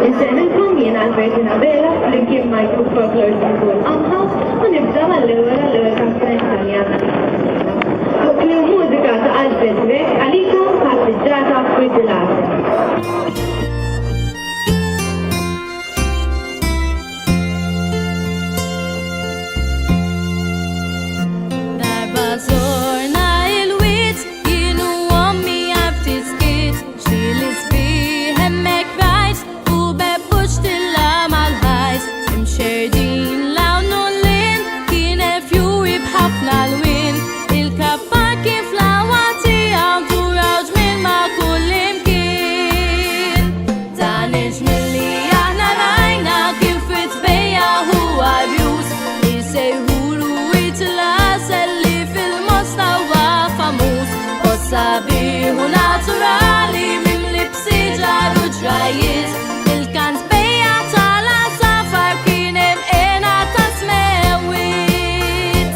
Insenilkom jien Albertina Bella flimkien ma' jkun folklore sinkun amħa u nibda mal-ewwel kanzunetta li għandna. Fuq klim mużika ta' Alfred Beck għalikom passeggiata frizzilata. Sabiħu naturali mimli b'siġar u ġrajiet il-kant bejja tal-safar kien hemm qiegħna ta' smewwiet.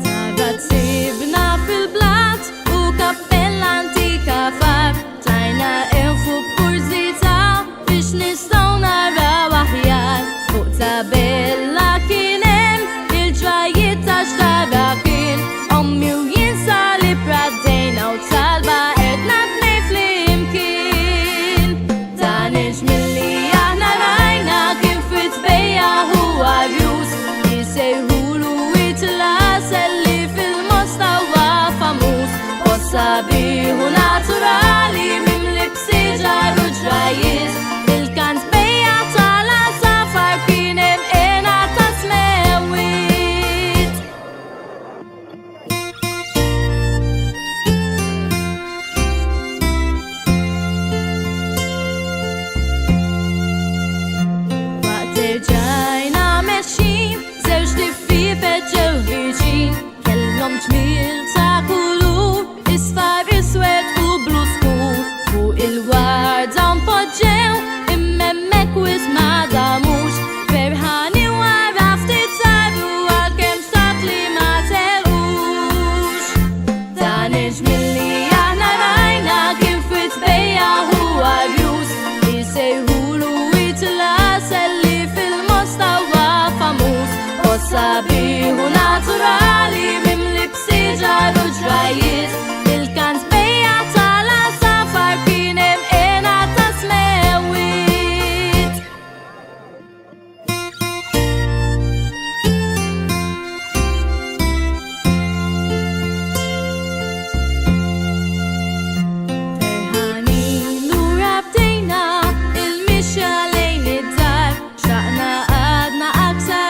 Tara tsibna fil-blat u kappella antika far tajna fuq kurzita nistgħu naraw aħjar fuq tabella kien hemm il-ġrajiet ta' xtara kien ommi u jinsa li pradejna u talba qedna tnejn flimkien. Dan il-ġmilli aħna rajna kien fit-tbejjaħ u għarjus jisejħulu itlas li fil-mostawa famuż u sabiħu naturali mimli b'siġar u ġrajiet. Ġajna meċin, żewġ tififet ġew viċin, kellhom ġmiel ta' kulur, isfar iswed u blu skur. Fuq il-warda mpoġġew immemmek wis ma damux, ferħani wara ftit saru għalkemm xtaqt li ma telqux. Dan il-ġmilli aħna rajna kien fit-tbejjaħ u għarjus jisejħulu itlas sabiħu naturali mimli b'siġar u ġrajiet il-kant bejja tal-safar kien hemm qiegħna ta' smewwiet. Ferħanin lura bdejna il-mixja lejn id-dar xaqna għadna aktar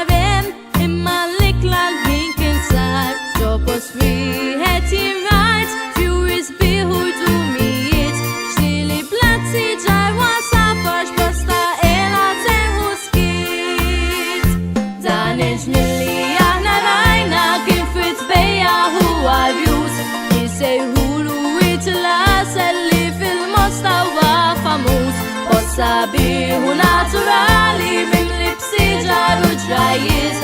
wieħed jirrajt fjuris bieħu dumijiet xtili blazzi ġarwa safar x'bosta qiegħna terħu skiet. Dan il-ġmilli aħna rajna kien fit-tbejjaħ u għarjus jisejħulu itlas li fil-mostawa famuż u sabiħu naturali mimli b'siġar u ġrajiet